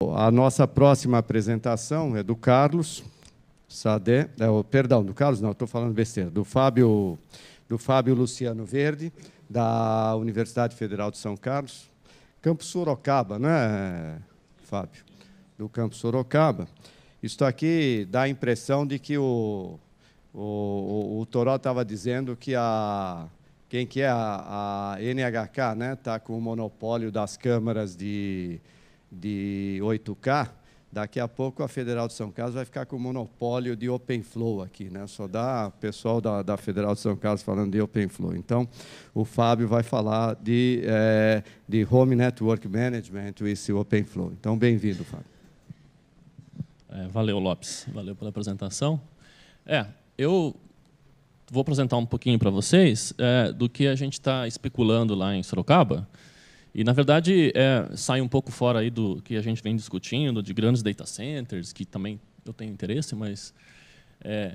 A nossa próxima apresentação é do Carlos Sadé, perdão, do Carlos não, estou falando besteira, do Fábio Luciano Verde, da Universidade Federal de São Carlos, Campus Sorocaba, né, Fábio? Do Campus Sorocaba. Isso aqui dá a impressão de que o Toró estava dizendo que quem que é a NHK, né, está com o monopólio das câmaras de 8K. Daqui a pouco a Federal de São Carlos vai ficar com o monopólio de OpenFlow aqui, né? Só dá o pessoal da Federal de São Carlos falando de OpenFlow. Então, o Fábio vai falar de Home Network Management e esse OpenFlow. Então, bem-vindo, Fábio. Valeu, Lopes. Valeu pela apresentação. Eu vou apresentar um pouquinho para vocês do que a gente está especulando lá em Sorocaba. E, na verdade, sai um pouco fora aí do que a gente vem discutindo, de grandes data centers, que também eu tenho interesse, mas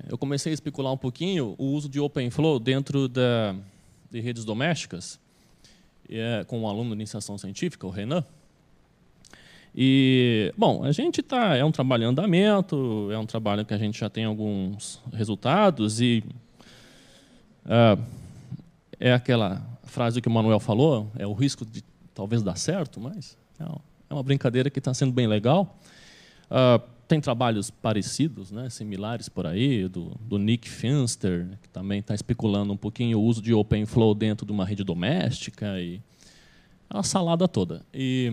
eu comecei a especular um pouquinho o uso de OpenFlow dentro de redes domésticas, com um aluno de iniciação científica, o Renan. E, bom, a gente é um trabalho em andamento, é um trabalho que a gente já tem alguns resultados, e é aquela frase que o Manuel falou, é o risco de talvez dar certo, mas é uma brincadeira que está sendo bem legal. Tem trabalhos parecidos, né, similares por aí, do Nick Finster, que também está especulando um pouquinho o uso de OpenFlow dentro de uma rede doméstica, e a salada toda. E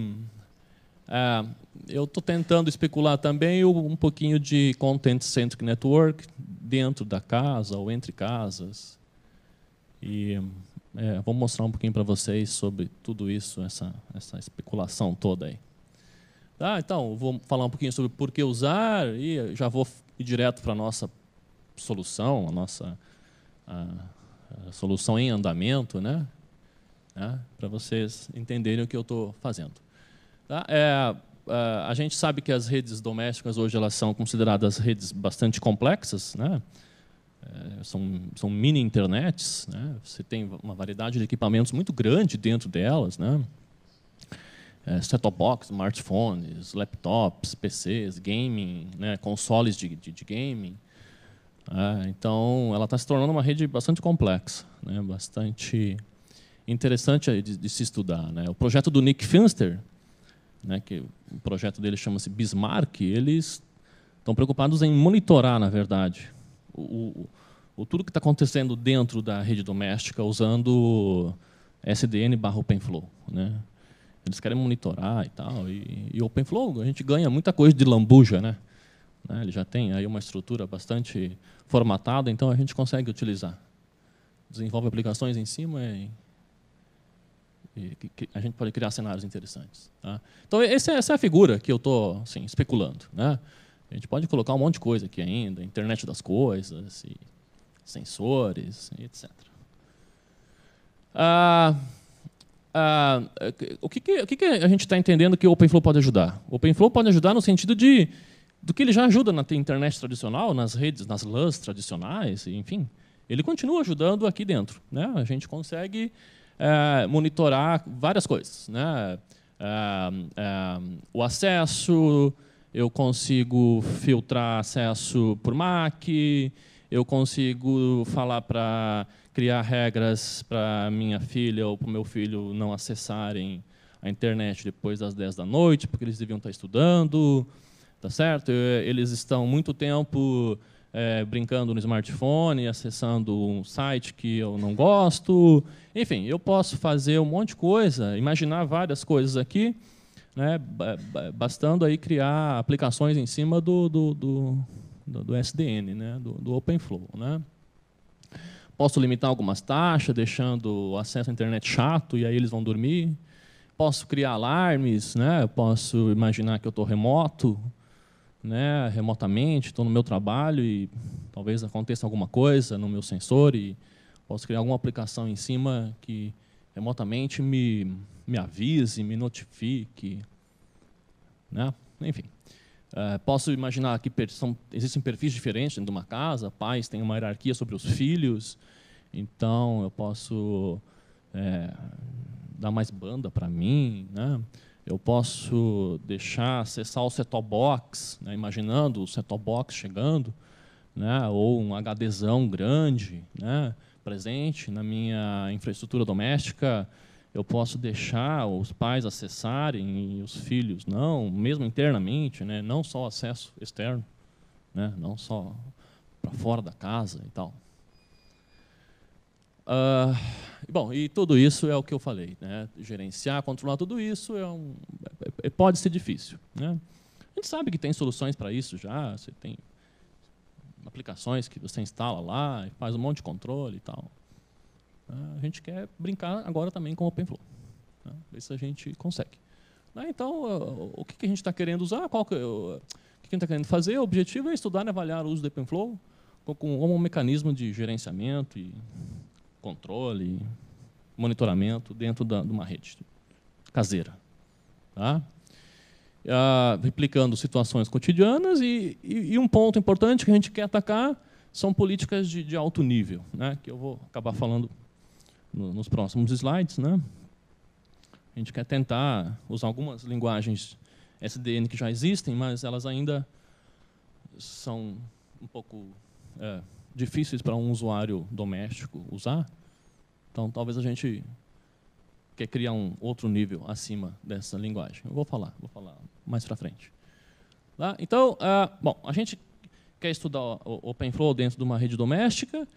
eu estou tentando especular também um pouquinho de Content-Centric Network dentro da casa ou entre casas. E vou mostrar um pouquinho para vocês sobre tudo isso, essa especulação toda aí. Então, vou falar um pouquinho sobre por que usar e já vou ir direto para a nossa solução, a nossa solução em andamento, né? Para vocês entenderem o que eu estou fazendo. A gente sabe que as redes domésticas hoje elas são consideradas redes bastante complexas, né? São mini internets, né? Você tem uma variedade de equipamentos muito grande dentro delas, né? Set-top box, smartphones, laptops, PCs, gaming, né? Consoles de gaming. Então, ela está se tornando uma rede bastante complexa, né? Bastante interessante de se estudar, né? O projeto do Nick Finster, né? Que o projeto dele chama-se Bismarck, eles estão preocupados em monitorar, na verdade, tudo que está acontecendo dentro da rede doméstica usando SDN/OpenFlow, né? Eles querem monitorar e tal. E OpenFlow, a gente ganha muita coisa de lambuja, né? Ele já tem aí uma estrutura bastante formatada, então a gente consegue utilizar. Desenvolve aplicações em cima e a gente pode criar cenários interessantes. Então, essa é a figura que eu estou assim, especulando, né? A gente pode colocar um monte de coisa aqui ainda, internet das coisas, e sensores, etc. O que a gente está entendendo que o OpenFlow pode ajudar? O OpenFlow pode ajudar no sentido do que ele já ajuda na internet tradicional, nas redes, nas LANs tradicionais, enfim. Ele continua ajudando aqui dentro, né? A gente consegue monitorar várias coisas, né? O acesso, eu consigo filtrar acesso por MAC, eu consigo falar para criar regras para minha filha ou para o meu filho não acessarem a internet depois das 10 da noite, porque eles deviam estar estudando, tá certo? Eles estão muito tempo brincando no smartphone, acessando um site que eu não gosto. Enfim, eu posso fazer um monte de coisa, imaginar várias coisas aqui, né, bastando aí criar aplicações em cima do SDN, né, do OpenFlow, né? Posso limitar algumas taxas, deixando o acesso à internet chato, e aí eles vão dormir. Posso criar alarmes, né? Posso imaginar que eu estou remoto, né, remotamente, estou no meu trabalho e talvez aconteça alguma coisa no meu sensor e posso criar alguma aplicação em cima que remotamente me avise, me notifique, né? Enfim. Posso imaginar que existem perfis diferentes dentro de uma casa, pais têm uma hierarquia sobre os filhos, então eu posso dar mais banda para mim, né? Eu posso deixar acessar o set-top box, né, imaginando o set-top box chegando, né, ou um HDzão grande, né, presente na minha infraestrutura doméstica. Eu posso deixar os pais acessarem e os filhos não, mesmo internamente, né, não só acesso externo, né, não só para fora da casa e tal. Bom, e tudo isso é o que eu falei, né? Gerenciar, controlar tudo isso pode ser difícil, né? A gente sabe que tem soluções para isso já, você tem aplicações que você instala lá, e faz um monte de controle e tal. A gente quer brincar agora também com o OpenFlow, né? Ver se a gente consegue. Então, o que a gente está querendo usar? O que a gente está querendo fazer? O objetivo é estudar e avaliar o uso do OpenFlow como um mecanismo de gerenciamento e controle, monitoramento dentro de uma rede caseira, tá? Replicando situações cotidianas e um ponto importante que a gente quer atacar são políticas de alto nível, né? Que eu vou acabar falando nos próximos slides, né? A gente quer tentar usar algumas linguagens SDN que já existem, mas elas ainda são um pouco difíceis para um usuário doméstico usar. Então, talvez a gente quer criar um outro nível acima dessa linguagem. Eu vou falar mais para frente. Tá? Então, bom, a gente quer estudar o OpenFlow dentro de uma rede doméstica.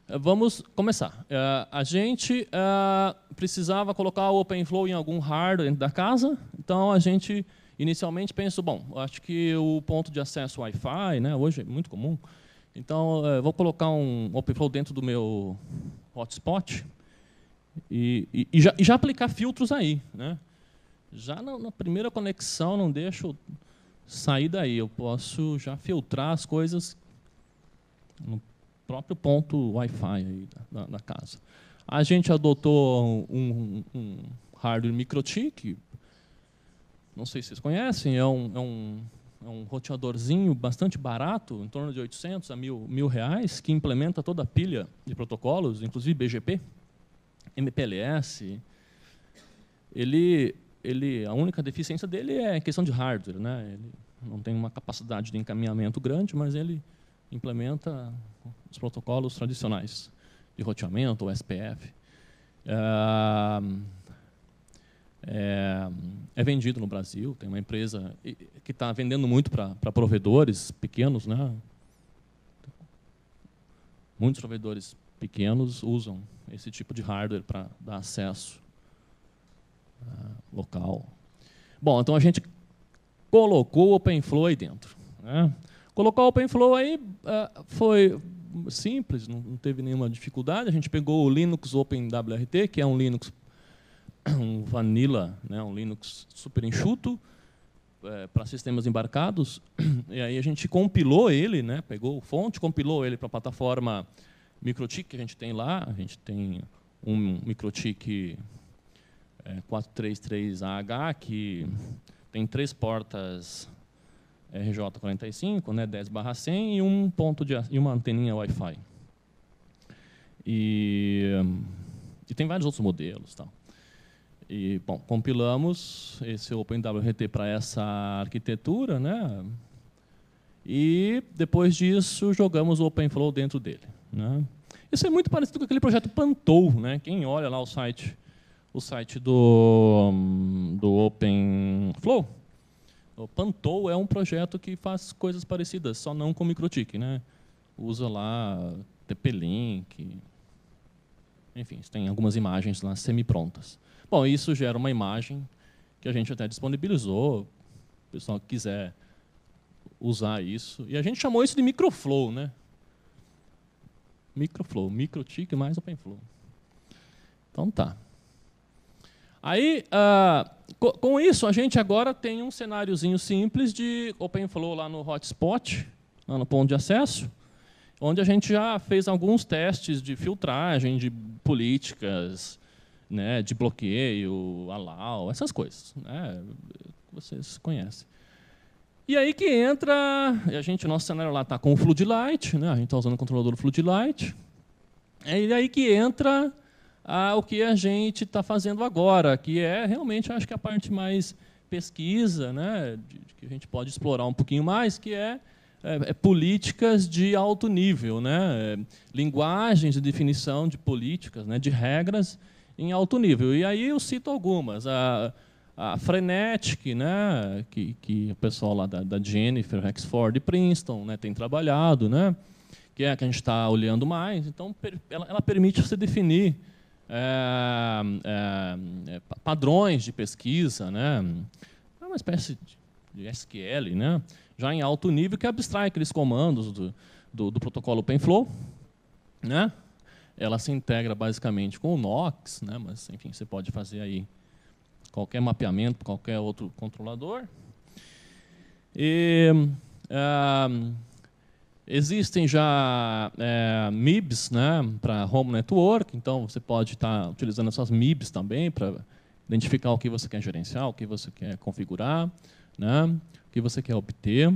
Vamos começar. A gente precisava colocar o OpenFlow em algum hardware dentro da casa. Então, a gente inicialmente pensou, bom, acho que o ponto de acesso Wi-Fi, né, hoje é muito comum. Então, vou colocar um OpenFlow dentro do meu hotspot e já aplicar filtros aí, né? Já na primeira conexão, não deixo sair daí. Eu posso já filtrar as coisas no próprio ponto Wi-Fi aí da casa. A gente adotou um hardware MikroTik, não sei se vocês conhecem, é um roteadorzinho bastante barato, em torno de 800 a R$1.000, que implementa toda a pilha de protocolos, inclusive BGP, MPLS. A única deficiência dele é questão de hardware, né? Ele não tem uma capacidade de encaminhamento grande, mas ele implementa os protocolos tradicionais de roteamento, o SPF. É vendido no Brasil, tem uma empresa que está vendendo muito para provedores pequenos, né? Muitos provedores pequenos usam esse tipo de hardware para dar acesso local. Bom, então a gente colocou o OpenFlow aí dentro, né? Colocar o OpenFlow aí foi simples, não teve nenhuma dificuldade. A gente pegou o Linux OpenWRT, que é um Linux um vanilla, né, um Linux super enxuto para sistemas embarcados, e aí a gente compilou ele, né, pegou o fonte, compilou ele para a plataforma MikroTik que a gente tem lá. A gente tem um MikroTik 433AH que tem 3 portas RJ45, né, 10/100 e uma anteninha Wi-Fi. E tem vários outros modelos, tal. E, bom, compilamos esse OpenWRT para essa arquitetura, né? E, depois disso, jogamos o OpenFlow dentro dele, né? Isso é muito parecido com aquele projeto Pantou, né? Quem olha lá o site do OpenFlow, o Pantou é um projeto que faz coisas parecidas, só não com MikroTik, né? Usa lá TP-Link, enfim, tem algumas imagens lá semi-prontas. Bom, isso gera uma imagem que a gente até disponibilizou, o pessoal que quiser usar isso. E a gente chamou isso de MikroFlow, né? MikroFlow, MikroTik mais OpenFlow. Então tá. Aí, com isso, a gente agora tem um cenáriozinho simples de OpenFlow lá no hotspot, lá no ponto de acesso, onde a gente já fez alguns testes de filtragem, de políticas, né, de bloqueio, allow, essas coisas, né, que vocês conhecem. E aí que entra, nosso cenário lá está com o Floodlight, né, a gente está usando o controlador Floodlight, e aí que entra o que a gente está fazendo agora, que é realmente, acho que a parte mais pesquisa, né, que a gente pode explorar um pouquinho mais, que é políticas de alto nível, né, linguagens de definição de políticas, né, de regras em alto nível. E aí eu cito algumas. A Frenetic, né, que o pessoal lá da Jennifer Rexford de Princeton, né, tem trabalhado, né, que é a que a gente está olhando mais. Então, ela permite você definir padrões de pesquisa, né, é uma espécie de SQL, né, já em alto nível, que abstrai aqueles comandos do protocolo OpenFlow, né. Ela se integra basicamente com o Knox, né, mas, enfim, você pode fazer aí qualquer mapeamento, qualquer outro controlador. E existem já MIBs, né, para Home Network, então você pode estar utilizando essas MIBs também para identificar o que você quer gerenciar, o que você quer configurar, né, o que você quer obter.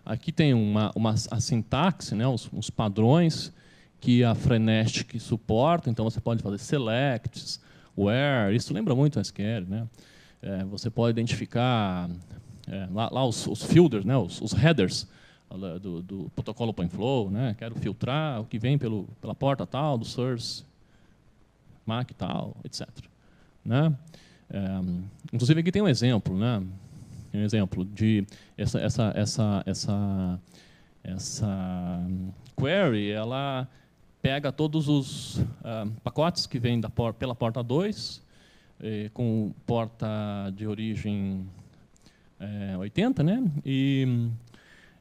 Aqui tem a sintaxe, né, os padrões que a Frenetic suporta, então você pode fazer selects, where, isso lembra muito o SQL, né? Você pode identificar lá os filters, né? os headers do protocolo OpenFlow, né? Quero filtrar o que vem pela porta tal, do source, MAC tal, etc. Né? Inclusive aqui tem um exemplo, né? Um exemplo de essa query, ela pega todos os pacotes que vêm pela porta 2, com porta de origem 80, né?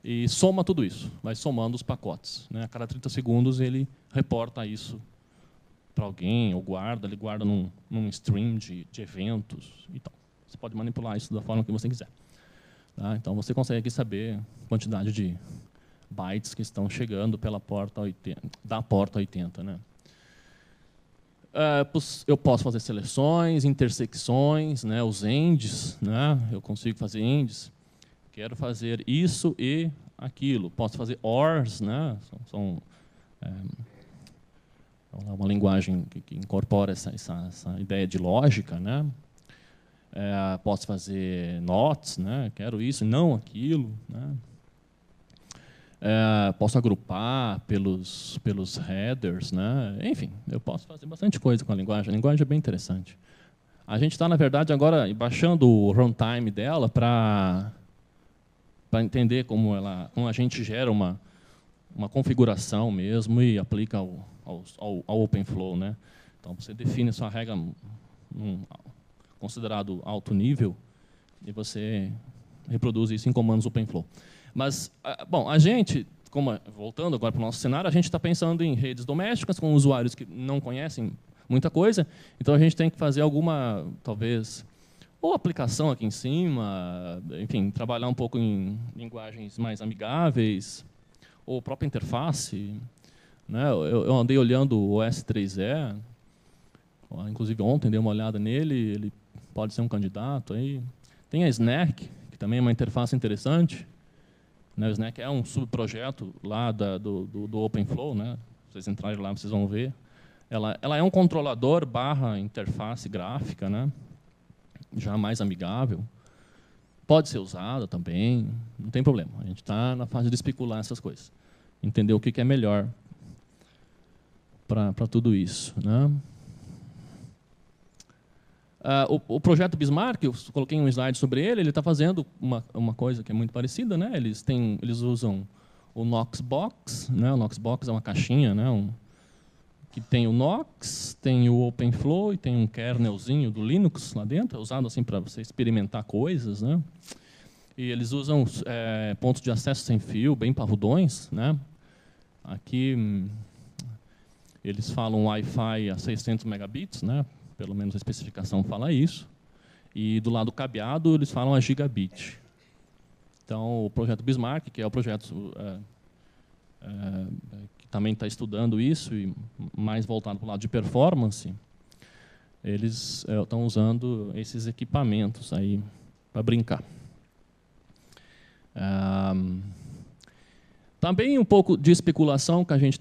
E soma tudo isso, vai somando os pacotes, né? A cada 30 segundos ele reporta isso para alguém, ou ele guarda num stream de eventos e tal. Você pode manipular isso da forma que você quiser. Tá? Então você consegue aqui saber a quantidade de bytes que estão chegando pela porta 80, da porta 80, né? Eu posso fazer seleções, intersecções, né? Os ends, né? Eu consigo fazer ends. Quero fazer isso e aquilo. Posso fazer ORs, né? Uma linguagem que incorpora essa ideia de lógica, né? Posso fazer NOTs, né? Quero isso, não aquilo, né? Posso agrupar pelos headers, né? Enfim, eu posso fazer bastante coisa com a linguagem. A linguagem é bem interessante. A gente está, na verdade, agora baixando o runtime dela para entender como a gente gera uma configuração mesmo e aplica ao OpenFlow, né? Então, você define sua regra considerado alto nível e você reproduz isso em comandos OpenFlow. Mas, bom, a gente, voltando agora para o nosso cenário, a gente está pensando em redes domésticas com usuários que não conhecem muita coisa, então a gente tem que fazer alguma, talvez, ou aplicação aqui em cima, enfim, trabalhar um pouco em linguagens mais amigáveis, ou própria interface. Né? Eu andei olhando o OS3E, inclusive ontem dei uma olhada nele, ele pode ser um candidato. Aí. Tem a Snack, que também é uma interface interessante. O Snack é um subprojeto lá do OpenFlow, né? Se vocês entrarem lá, vocês vão ver. Ela é um controlador / interface gráfica, né? Já mais amigável. Pode ser usada também, não tem problema. A gente está na fase de especular essas coisas. Entender o que é melhor para tudo isso. Né? O projeto Bismarck, eu coloquei um slide sobre ele está fazendo uma coisa que é muito parecida. Né? Eles usam o Knoxbox. Né? O Knoxbox é uma caixinha, né? Que tem o Knox, tem o OpenFlow e tem um kernelzinho do Linux lá dentro, é usado assim para você experimentar coisas. Né? E eles usam pontos de acesso sem fio, bem parrudões. Né? Aqui eles falam Wi-Fi a 600 megabits, né? Pelo menos a especificação fala isso. E do lado cabeado, eles falam a gigabit. Então, o projeto Bismarck, que é o projeto que também está estudando isso, e mais voltado para o lado de performance, eles estão usando esses equipamentos aí para brincar. Também um pouco de especulação que a gente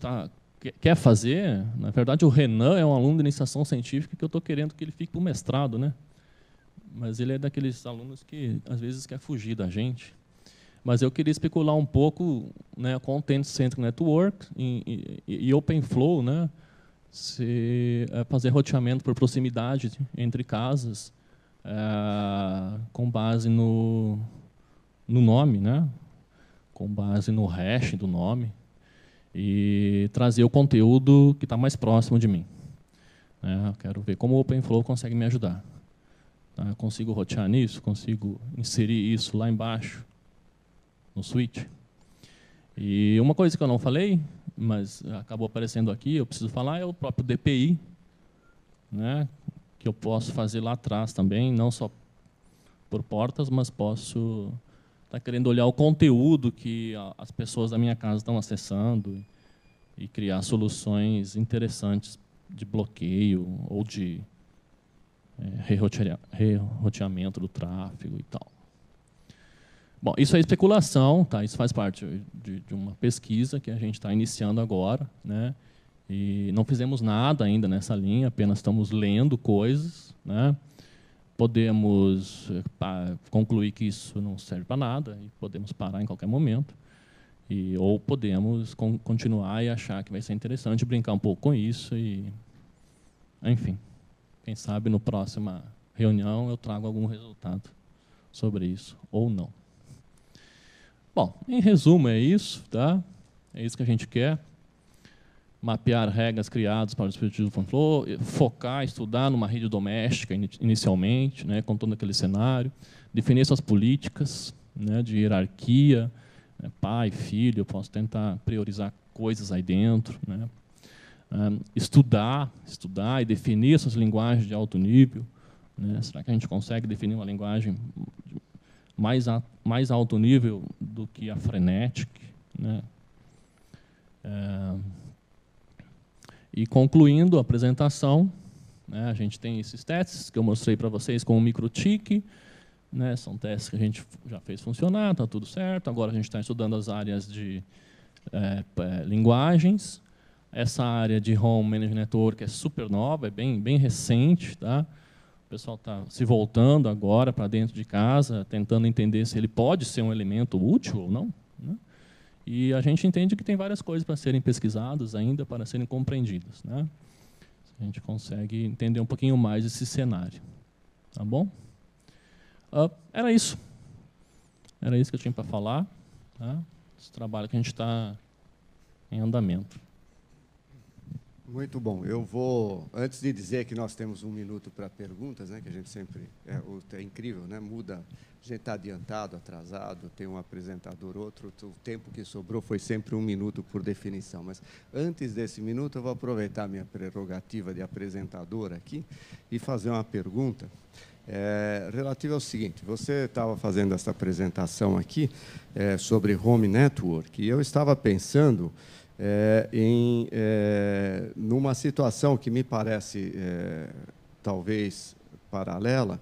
quer fazer. Na verdade, o Renan é um aluno de iniciação científica que eu estou querendo que ele fique para o mestrado, né? mas ele é daqueles alunos que, às vezes, quer fugir da gente. Mas eu queria especular um pouco, né, Content-Centric Network e OpenFlow, né, fazer roteamento por proximidade entre casas, com base no nome, né, com base no hash do nome, e trazer o conteúdo que está mais próximo de mim. Eu quero ver como o OpenFlow consegue me ajudar. Tá? Eu consigo rotear nisso, consigo inserir isso lá embaixo, no switch. E uma coisa que eu não falei, mas acabou aparecendo aqui, eu preciso falar, é o próprio DPI, né, que eu posso fazer lá atrás também, não só por portas, mas posso estar querendo olhar o conteúdo que as pessoas da minha casa estão acessando e criar soluções interessantes de bloqueio ou de reroteamento do tráfego e tal. Bom, isso é especulação, tá? Isso faz parte de uma pesquisa que a gente está iniciando agora, né? E não fizemos nada ainda nessa linha, apenas estamos lendo coisas, né? Podemos concluir que isso não serve para nada e podemos parar em qualquer momento, ou podemos continuar e achar que vai ser interessante brincar um pouco com isso e, enfim, quem sabe no próxima reunião eu trago algum resultado sobre isso ou não. Bom, em resumo é isso, tá? É isso que a gente quer. Mapear regras criadas para o dispositivo OpenFlow, focar, estudar numa rede doméstica inicialmente, né, com todo aquele cenário, definir suas políticas, né, de hierarquia, né, pai, filho, eu posso tentar priorizar coisas aí dentro, né, estudar e definir essas linguagens de alto nível, né, será que a gente consegue definir uma linguagem mais alto nível do que a Frenetic, né? E concluindo a apresentação, né, a gente tem esses testes que eu mostrei para vocês com o MikroTik, né, são testes que a gente já fez funcionar, está tudo certo. Agora a gente está estudando as áreas de linguagens. Essa área de Home Managed Network é super nova, é bem recente, tá? O pessoal está se voltando agora para dentro de casa, tentando entender se ele pode ser um elemento útil ou não, né? E a gente entende que tem várias coisas para serem pesquisadas ainda, para serem compreendidas, né? A gente consegue entender um pouquinho mais esse cenário. Tá bom? Era isso. Era isso que eu tinha para falar. Tá? Esse trabalho que a gente está em andamento. Muito bom. Eu vou, antes de dizer que nós temos 1 minuto para perguntas, né, que a gente sempre é incrível, né, muda, a gente está adiantado, atrasado, tem um apresentador, outro, o tempo que sobrou foi sempre 1 minuto por definição. Mas antes desse minuto, eu vou aproveitar a minha prerrogativa de apresentador aqui e fazer uma pergunta relativa ao seguinte: você estava fazendo essa apresentação aqui sobre Home Network, e eu estava pensando numa situação que me parece talvez paralela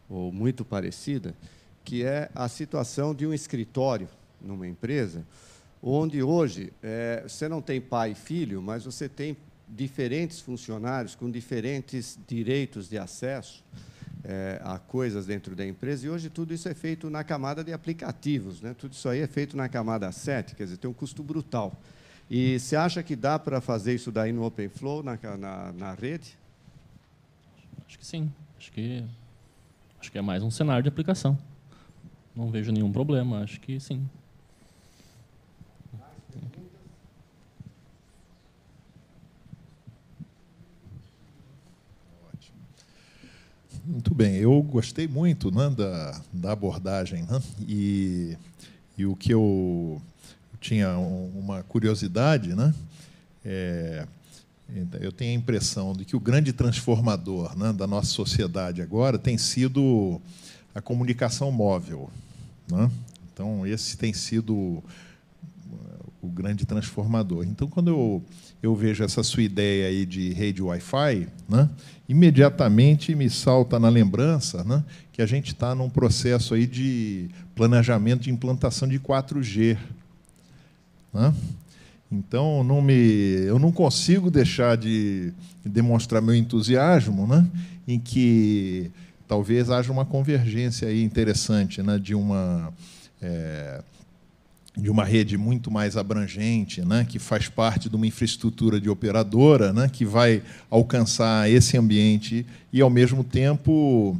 ou muito parecida, que é a situação de um escritório numa empresa, onde hoje você não tem pai e filho, mas você tem diferentes funcionários com diferentes direitos de acesso a coisas dentro da empresa, e hoje tudo isso é feito na camada de aplicativos, né? Tudo isso aí é feito na camada 7, quer dizer, tem um custo brutal. E você acha que dá para fazer isso daí no OpenFlow, na rede? Acho que sim. Acho que é mais um cenário de aplicação. Não vejo nenhum problema. Acho que sim. Ótimo. Muito bem. Eu gostei muito, né, da abordagem, né? E o que eu tinha uma curiosidade, né? Eu tenho a impressão de que o grande transformador, né, da nossa sociedade agora tem sido a comunicação móvel, né? Então, esse tem sido o grande transformador. Então, quando eu vejo essa sua ideia aí de rede Wi-Fi, né, imediatamente me salta na lembrança, né, que a gente está num processo aí de planejamento de implantação de 4G. Né? Então, eu não consigo deixar de demonstrar meu entusiasmo, né, em que talvez haja uma convergência aí interessante, né, de uma rede muito mais abrangente, né, que faz parte de uma infraestrutura de operadora, né, que vai alcançar esse ambiente e, ao mesmo tempo,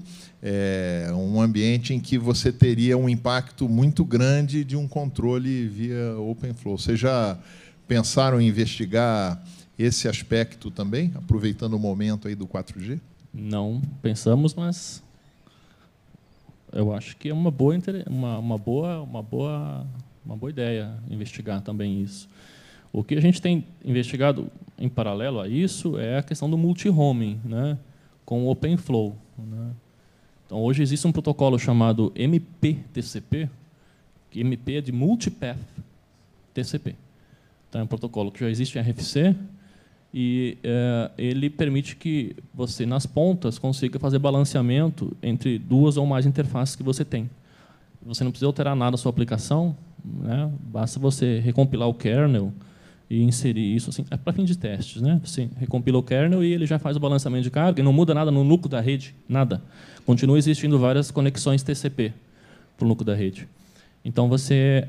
um ambiente em que você teria um impacto muito grande de um controle via OpenFlow. Vocês já pensaram em investigar esse aspecto também, aproveitando o momento aí do 4G? Não pensamos, mas eu acho que é uma boa ideia investigar também isso. O que a gente tem investigado em paralelo a isso é a questão do multi-homing, né, com o OpenFlow, né. Então, hoje existe um protocolo chamado MPTCP, que MP é de Multipath TCP. Então, é um protocolo que já existe em RFC, e ele permite que você, nas pontas, consiga fazer balanceamento entre duas ou mais interfaces que você tem. Você não precisa alterar nada na sua aplicação, né? Basta você recompilar o kernel e inserir isso, assim, para fim de testes, né? Você recompila o kernel e ele já faz o balanceamento de carga e não muda nada no núcleo da rede, nada. Continua existindo várias conexões TCP para o núcleo da rede. Então, você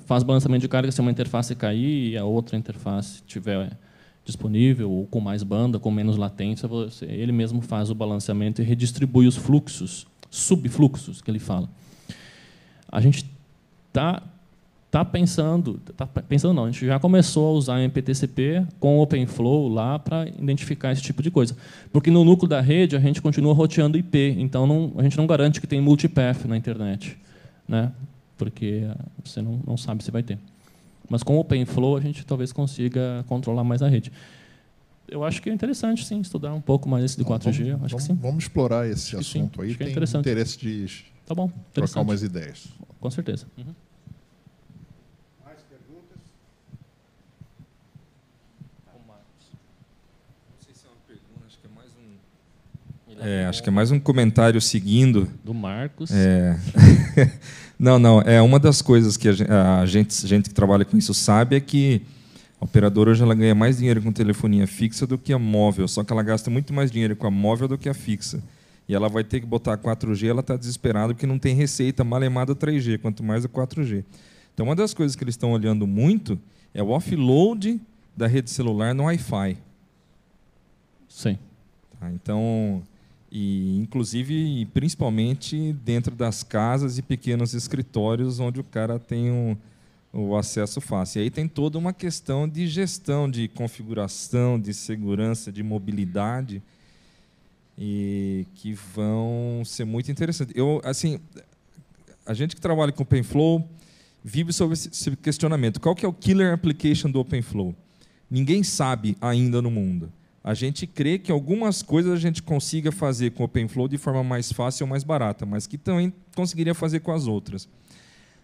faz balanceamento de carga se uma interface cair e a outra interface estiver disponível, ou com mais banda, com menos latência, ele mesmo faz o balanceamento e redistribui os fluxos, subfluxos, que ele fala. A gente está pensando não, a gente já começou a usar MPTCP com OpenFlow lá para identificar esse tipo de coisa. Porque no núcleo da rede a gente continua roteando IP, então a gente não garante que tem multipath na internet, né? Porque você não sabe se vai ter. Mas com o OpenFlow a gente talvez consiga controlar mais a rede. Eu acho que é interessante, sim, estudar um pouco mais esse de 4G. Acho que sim. Vamos explorar esse assunto aí. Tem interesse de tá bom, trocar umas ideias. Com certeza. Uhum. Mais perguntas? Não sei se é uma pergunta, acho que é mais um. Acho que é mais um comentário seguindo. Do Marcos. Não. É uma das coisas que a gente que trabalha com isso sabe é que a operadora hoje ela ganha mais dinheiro com telefonia fixa do que a móvel, só que ela gasta muito mais dinheiro com a móvel do que a fixa. E ela vai ter que botar 4G, ela está desesperada porque não tem receita malemada 3G, quanto mais o 4G. Então, uma das coisas que eles estão olhando muito é o offload da rede celular no Wi-Fi. Sim. Tá, então, inclusive, principalmente dentro das casas e pequenos escritórios onde o cara tem o acesso fácil. E aí tem toda uma questão de gestão, de configuração, de segurança, de mobilidade, e que vão ser muito interessantes. A gente que trabalha com OpenFlow vive sobre esse questionamento. Qual que é o killer application do OpenFlow? Ninguém sabe ainda no mundo. A gente crê que algumas coisas a gente consiga fazer com o OpenFlow de forma mais fácil ou mais barata, mas que também conseguiria fazer com as outras.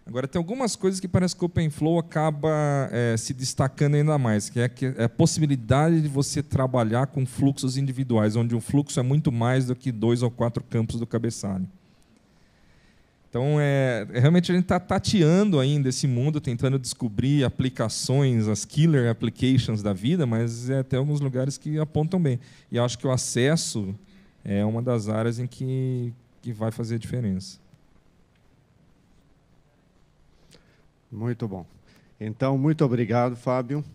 Agora, tem algumas coisas que parece que o OpenFlow acaba se destacando ainda mais, que é a possibilidade de você trabalhar com fluxos individuais, onde o fluxo é muito mais do que 2 ou 4 campos do cabeçalho. Então, realmente a gente está tateando ainda esse mundo, tentando descobrir aplicações, as killer applications da vida, mas tem alguns lugares que apontam bem. E acho que o acesso é uma das áreas em que vai fazer a diferença. Muito bom. Então, muito obrigado, Fábio.